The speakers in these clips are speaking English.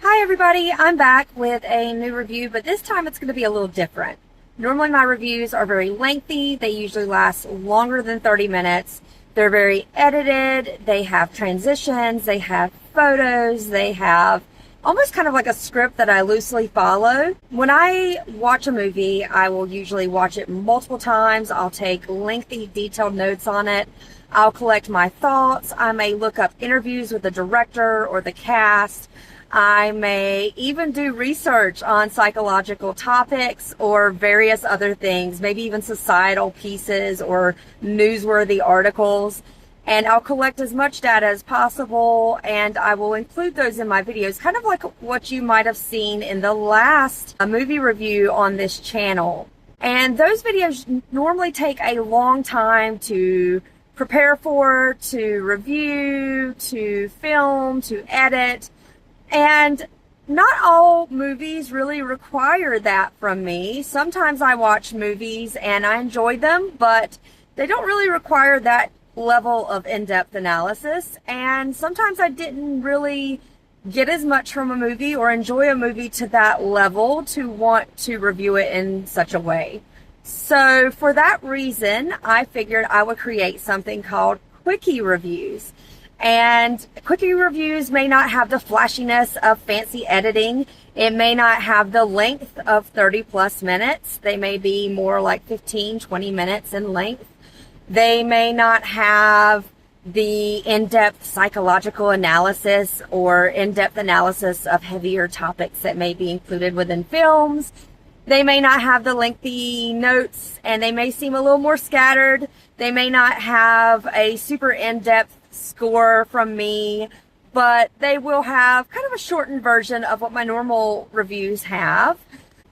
Hi everybody, I'm back with a new review, but this time it's going to be a little different. Normally my reviews are very lengthy. They usually last longer than 30 minutes. They're very edited. They have transitions. They have photos. They have almost kind of like a script that I loosely follow. When I watch a movie, I will usually watch it multiple times. I'll take lengthy, detailed notes on it. I'll collect my thoughts. I may look up interviews with the director or the cast. I may even do research on psychological topics or various other things, maybe even societal pieces or newsworthy articles. And I'll collect as much data as possible, and I will include those in my videos, kind of like what you might have seen in the last movie review on this channel. And those videos normally take a long time to prepare for, to review, to film, to edit. And not all movies really require that from me. Sometimes I watch movies and I enjoy them, but they don't really require that level of in-depth analysis. And sometimes I didn't really get as much from a movie or enjoy a movie to that level to want to review it in such a way. So for that reason, I figured I would create something called Quickie reviews. And Quickie reviews may not have the flashiness of fancy editing. It may not have the length of 30 plus minutes. They may be more like 15, 20 minutes in length. They may not have the in-depth psychological analysis or in-depth analysis of heavier topics that may be included within films. They may not have the lengthy notes, and they may seem a little more scattered. They may not have a super in-depth score from me, but they will have kind of a shortened version of what my normal reviews have.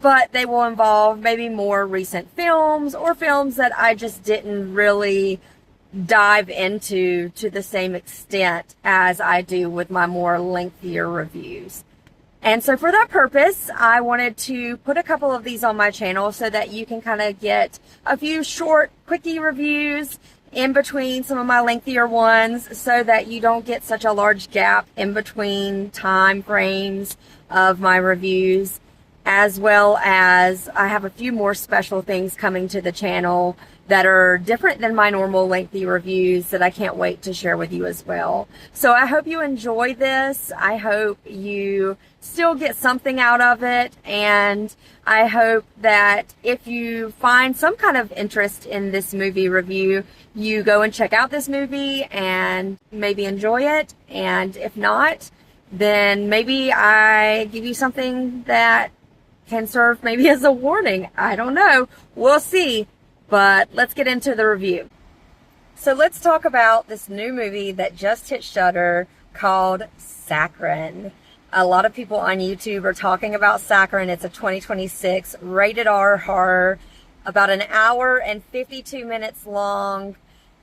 But they will involve maybe more recent films or films that I just didn't really dive into to the same extent as I do with my more lengthier reviews. And so for that purpose, I wanted to put a couple of these on my channel so that you can kind of get a few short quickie reviews in between some of my lengthier ones, so that you don't get such a large gap in between time frames of my reviews. As well as I have a few more special things coming to the channel that are different than my normal lengthy reviews that I can't wait to share with you as well. So I hope you enjoy this. I hope you still get something out of it. And I hope that if you find some kind of interest in this movie review, you go and check out this movie and maybe enjoy it. And if not, then maybe I give you something that can serve maybe as a warning. I don't know. We'll see. But let's get into the review. So let's talk about this new movie that just hit Shudder called Saccharine. A lot of people on YouTube are talking about Saccharine. It's a 2026 rated R horror, about an hour and 52 minutes long.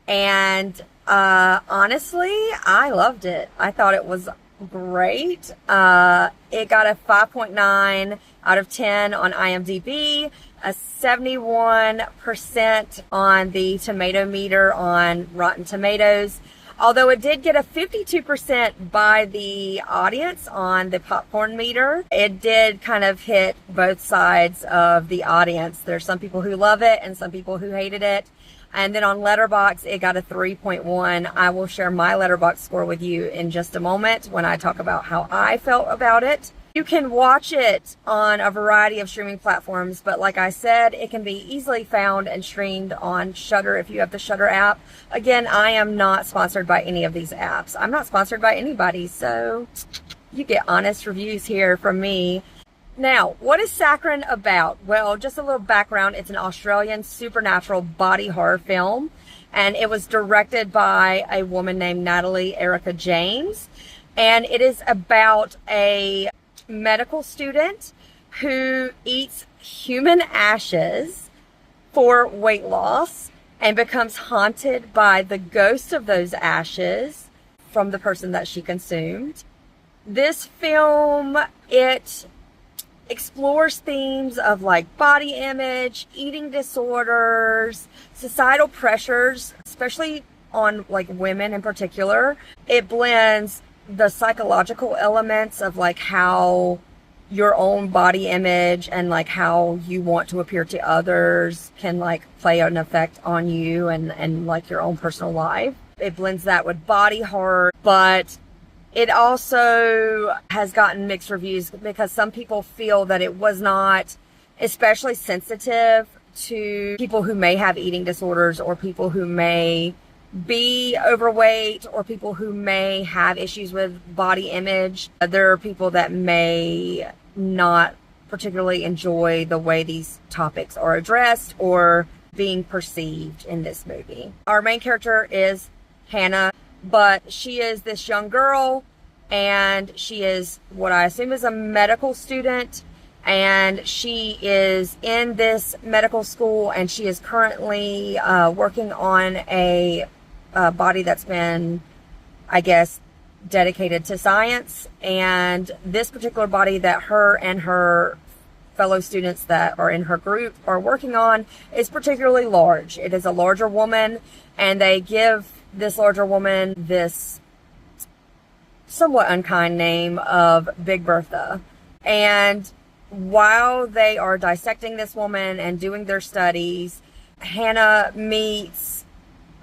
And honestly, I loved it. I thought it was great. It got a 5.9 out of 10 on IMDb, a 71% on the tomato meter on Rotten Tomatoes. Although it did get a 52% by the audience on the popcorn meter, it did kind of hit both sides of the audience. There's some people who love it and some people who hated it. And then on Letterboxd, it got a 3.1. I will share my Letterboxd score with you in just a moment when I talk about how I felt about it. You can watch it on a variety of streaming platforms, but like I said, it can be easily found and streamed on Shudder if you have the Shudder app. Again, I am not sponsored by any of these apps. I'm not sponsored by anybody, so you get honest reviews here from me. Now, what is Saccharine about? Well, just a little background. It's an Australian supernatural body horror film, and it was directed by a woman named Natalie Erica James. And it is about a medical student who eats human ashes for weight loss and becomes haunted by the ghost of those ashes from the person that she consumed. This film, it explores themes of like body image, eating disorders, societal pressures, especially on like women in particular. It blends the psychological elements of like how your own body image and like how you want to appear to others can like play an effect on you and like your own personal life. It blends that with body horror, but it also has gotten mixed reviews because some people feel that it was not especially sensitive to people who may have eating disorders or people who may be overweight or people who may have issues with body image. There are people that may not particularly enjoy the way these topics are addressed or being perceived in this movie. Our main character is Hannah, but she is this young girl and she is what I assume is a medical student, and she is in this medical school and she is currently working on a body that's been, I guess, dedicated to science. And this particular body that her and her fellow students that are in her group are working on is particularly large. It is a larger woman, and they give this larger woman this somewhat unkind name of Big Bertha. And while they are dissecting this woman and doing their studies, Hannah meets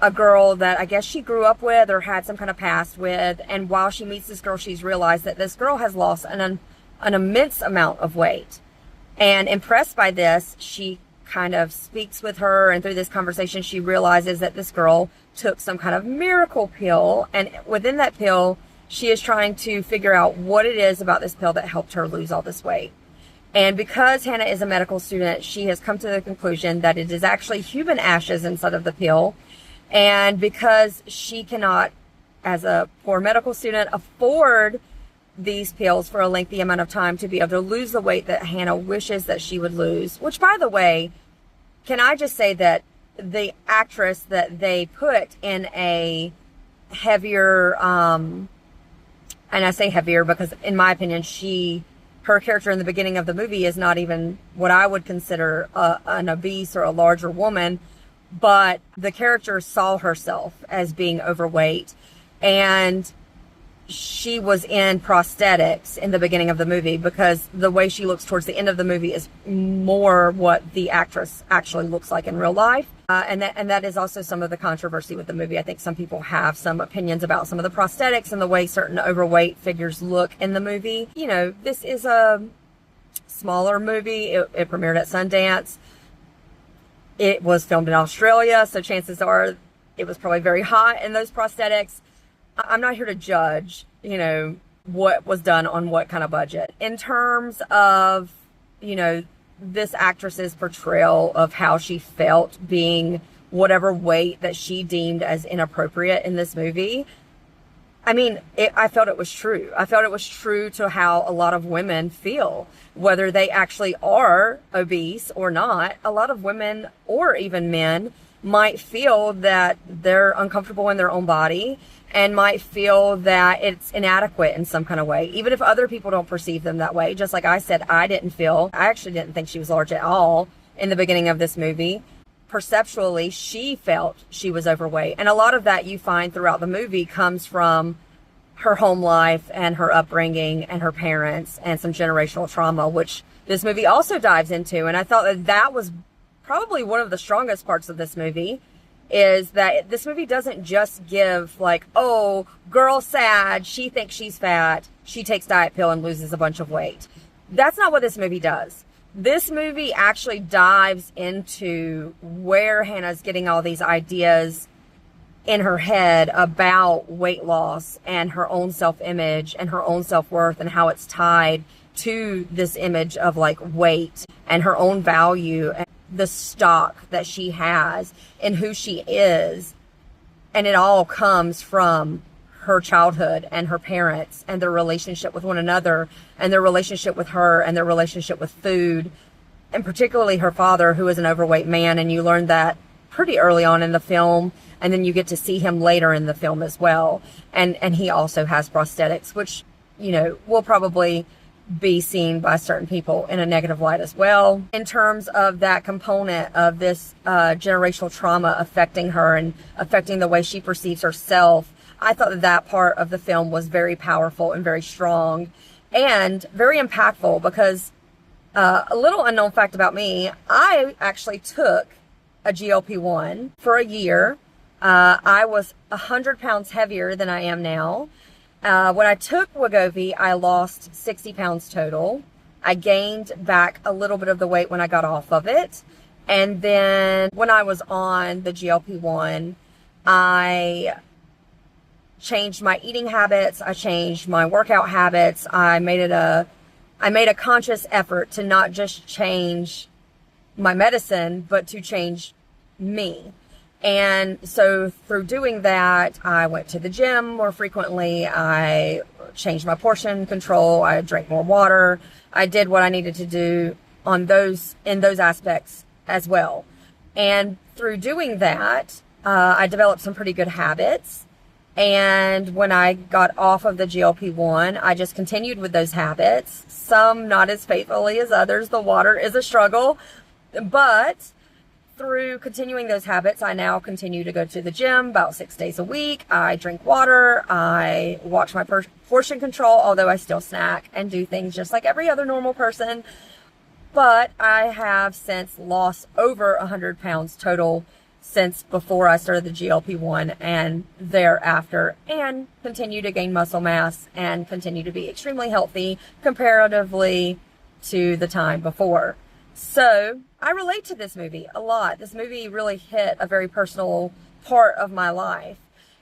a girl that I guess she grew up with or had some kind of past with. And while she meets this girl, she's realized that this girl has lost an immense amount of weight. And impressed by this, she kind of speaks with her, and through this conversation, she realizes that this girl took some kind of miracle pill. And within that pill, she is trying to figure out what it is about this pill that helped her lose all this weight. And because Hannah is a medical student, she has come to the conclusion that it is actually human ashes inside of the pill. And because she cannot, as a poor medical student, afford these pills for a lengthy amount of time to be able to lose the weight that Hannah wishes that she would lose, which, by the way, can I just say that the actress that they put in a heavier, and I say heavier because in my opinion, her character in the beginning of the movie is not even what I would consider an obese or a larger woman, but the character saw herself as being overweight, and she was in prosthetics in the beginning of the movie because the way she looks towards the end of the movie is more what the actress actually looks like in real life. And that is also some of the controversy with the movie. I think some people have some opinions about some of the prosthetics and the way certain overweight figures look in the movie. You know, this is a smaller movie. It premiered at Sundance. It was filmed in Australia, so chances are it was probably very hot in those prosthetics. I'm not here to judge, you know, what was done on what kind of budget. In terms of, you know, this actress's portrayal of how she felt being whatever weight that she deemed as inappropriate in this movie, I mean, I felt it was true. I felt it was true to how a lot of women feel, whether they actually are obese or not. A lot of women or even men might feel that they're uncomfortable in their own body and might feel that it's inadequate in some kind of way, even if other people don't perceive them that way. Just like I said, I actually didn't think she was large at all in the beginning of this movie. Perceptually, she felt she was overweight. And a lot of that you find throughout the movie comes from her home life and her upbringing and her parents and some generational trauma, which this movie also dives into. And I thought that was probably one of the strongest parts of this movie, is that this movie doesn't just give like, oh, girl sad, she thinks she's fat, she takes diet pill and loses a bunch of weight. That's not what this movie does. This movie actually dives into where Hannah's getting all these ideas in her head about weight loss and her own self-image and her own self-worth and how it's tied to this image of like weight and her own value and the stock that she has and who she is. And it all comes from her childhood and her parents and their relationship with one another and their relationship with her and their relationship with food, and particularly her father, who is an overweight man. And you learn that pretty early on in the film, and then you get to see him later in the film as well. And he also has prosthetics, which, you know, we'll probably be seen by certain people in a negative light as well. In terms of that component of this generational trauma affecting her and affecting the way she perceives herself, I thought that part of the film was very powerful and very strong and very impactful because a little unknown fact about me, I actually took a GLP-1 for a year. I was 100 pounds heavier than I am now. When I took Wegovy, I lost 60 pounds total. I gained back a little bit of the weight when I got off of it. And then when I was on the GLP-1, I changed my eating habits. I changed my workout habits. I made a conscious effort to not just change my medicine, but to change me. And so through doing that, I went to the gym more frequently. I changed my portion control. I drank more water. I did what I needed to do in those aspects as well. And through doing that, I developed some pretty good habits. And when I got off of the GLP-1, I just continued with those habits. Some not as faithfully as others. The water is a struggle, but through continuing those habits, I now continue to go to the gym about 6 days a week. I drink water. I watch my portion control, although I still snack and do things just like every other normal person. But I have since lost over 100 pounds total since before I started the GLP-1 and thereafter, and continue to gain muscle mass and continue to be extremely healthy comparatively to the time before. So I relate to this movie a lot. This movie really hit a very personal part of my life.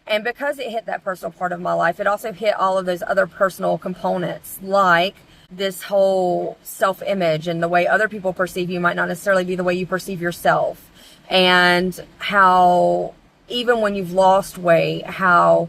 And because it hit that personal part of my life, it also hit all of those other personal components, like this whole self-image and the way other people perceive you might not necessarily be the way you perceive yourself. And how even when you've lost weight, how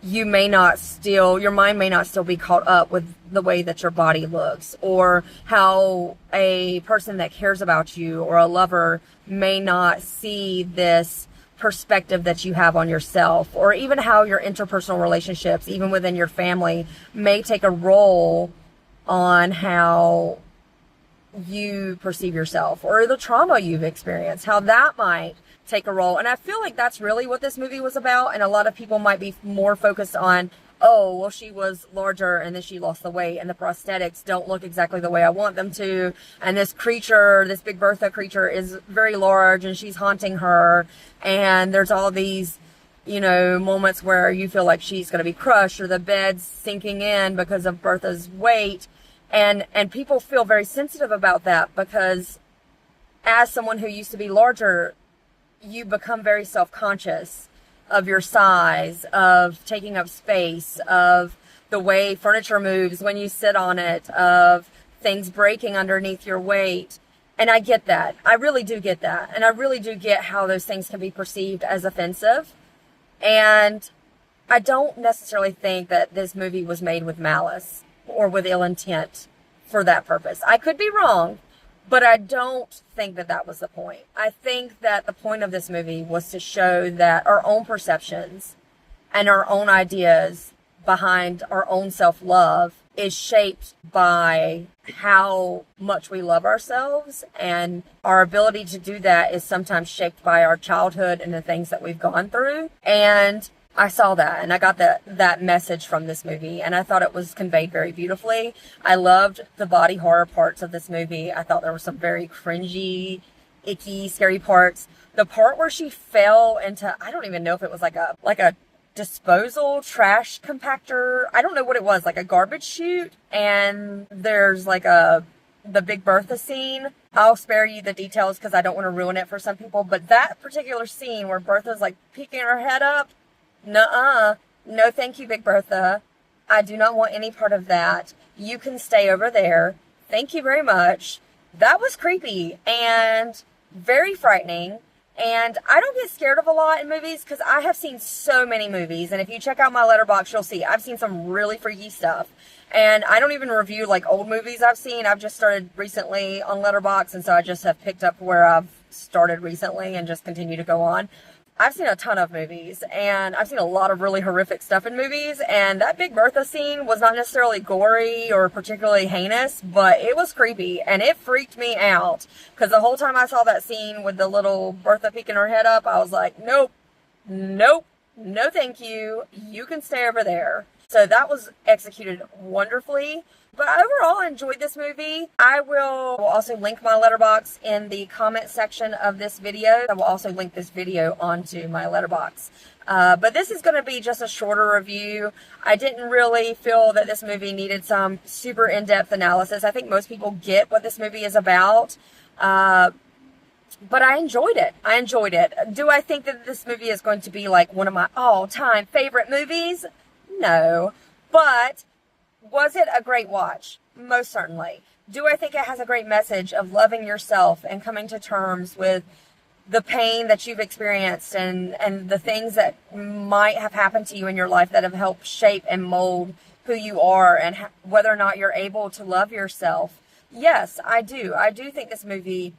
your mind may not still be caught up with the way that your body looks, or how a person that cares about you or a lover may not see this perspective that you have on yourself, or even how your interpersonal relationships, even within your family, may take a role on how you perceive yourself, or the trauma you've experienced, how that might take a role. And I feel like that's really what this movie was about. And a lot of people might be more focused on, oh, well, she was larger and then she lost the weight and the prosthetics don't look exactly the way I want them to. And this creature, this Big Bertha creature, is very large and she's haunting her. And there's all these, moments where you feel like she's going to be crushed, or the bed's sinking in because of Bertha's weight. And people feel very sensitive about that because as someone who used to be larger, you become very self-conscious of your size, of taking up space, of the way furniture moves when you sit on it, of things breaking underneath your weight. And I get that. I really do get that. And I really do get how those things can be perceived as offensive. And I don't necessarily think that this movie was made with malice or with ill intent for that purpose. I could be wrong, but I don't think that that was the point. I think that the point of this movie was to show that our own perceptions and our own ideas behind our own self-love is shaped by how much we love ourselves, and our ability to do that is sometimes shaped by our childhood and the things that we've gone through. And I saw that, and I got that message from this movie, and I thought it was conveyed very beautifully. I loved the body horror parts of this movie. I thought there were some very cringy, icky, scary parts. The part where she fell into, I don't even know if it was like a disposal trash compactor. I don't know what it was, like a garbage chute. And there's like the Big Bertha scene. I'll spare you the details because I don't want to ruin it for some people. But that particular scene where Bertha's like peeking her head up, nuh-uh. No, thank you, Big Bertha. I do not want any part of that. You can stay over there. Thank you very much. That was creepy and very frightening. And I don't get scared of a lot in movies because I have seen so many movies. And if you check out my letterbox, you'll see I've seen some really freaky stuff. And I don't even review like old movies I've seen. I've just started recently on Letterboxd, and so I just have picked up where I've started recently and just continue to go on. I've seen a ton of movies, and I've seen a lot of really horrific stuff in movies, and that Big Bertha scene was not necessarily gory or particularly heinous, but it was creepy, and it freaked me out, because the whole time I saw that scene with the little Bertha peeking her head up, I was like, nope, nope, no thank you, you can stay over there. So that was executed wonderfully. But overall, I enjoyed this movie. I will also link my letterbox in the comment section of this video. I will also link this video onto my letterbox. But this is going to be just a shorter review. I didn't really feel that this movie needed some super in-depth analysis. I think most people get what this movie is about. But I enjoyed it. I enjoyed it. Do I think that this movie is going to be like one of my all-time favorite movies? No. But was it a great watch? Most certainly. Do I think it has a great message of loving yourself and coming to terms with the pain that you've experienced and the things that might have happened to you in your life that have helped shape and mold who you are and whether or not you're able to love yourself? Yes, I do. I do think this movie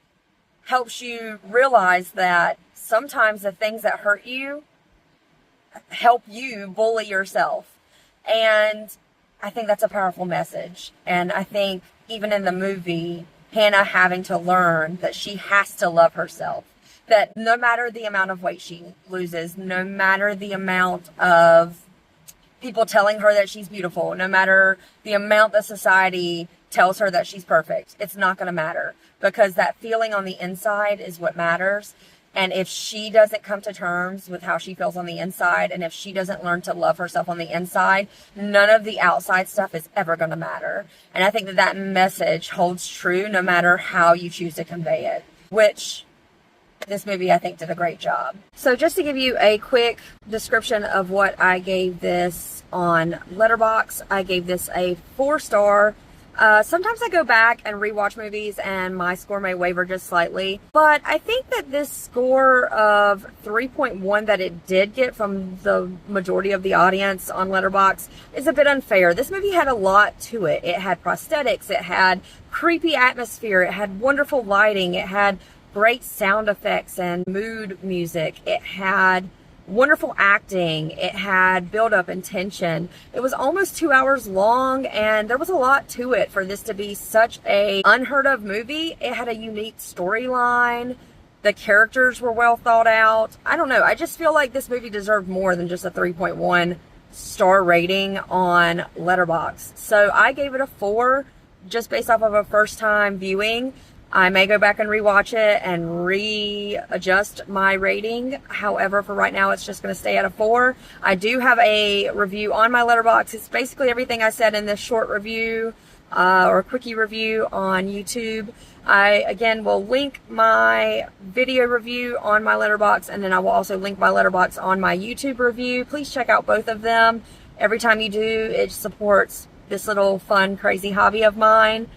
helps you realize that sometimes the things that hurt you help you bully yourself. And I think that's a powerful message. And I think even in the movie, Hannah having to learn that she has to love herself. That no matter the amount of weight she loses, no matter the amount of people telling her that she's beautiful, no matter the amount that society tells her that she's perfect, it's not going to matter. Because that feeling on the inside is what matters. And if she doesn't come to terms with how she feels on the inside, and if she doesn't learn to love herself on the inside, none of the outside stuff is ever going to matter. And I think that that message holds true no matter how you choose to convey it, which this movie, I think, did a great job. So just to give you a quick description of what I gave this on Letterboxd, I gave this a 4-star. Sometimes I go back and rewatch movies and my score may waver just slightly, but I think that this score of 3.1 that it did get from the majority of the audience on Letterboxd is a bit unfair. This movie had a lot to it. It had prosthetics, it had creepy atmosphere, it had wonderful lighting, it had great sound effects and mood music, it had wonderful acting, it had build-up and tension. It was almost 2 hours long, and there was a lot to it for this to be such a unheard of movie. It had a unique storyline. The characters were well thought out. I don't know. I just feel like this movie deserved more than just a 3.1 star rating on Letterboxd. So I gave it a 4 just based off of a first time viewing. I may go back and rewatch it and readjust my rating. However, for right now, it's just going to stay at a 4. I do have a review on my Letterboxd. It's basically everything I said in this short review or quickie review on YouTube. I, again, will link my video review on my Letterboxd, and then I will also link my Letterboxd on my YouTube review. Please check out both of them. Every time you do, it supports this little fun, crazy hobby of mine.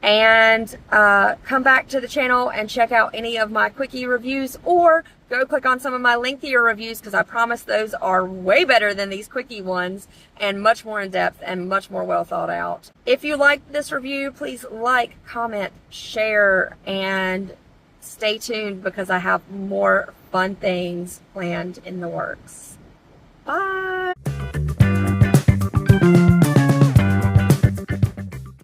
And come back to the channel and check out any of my quickie reviews, or go click on some of my lengthier reviews, because I promise those are way better than these quickie ones and much more in depth and much more well thought out. If you liked this review, please like, comment, share, and stay tuned because I have more fun things planned in the works. Bye!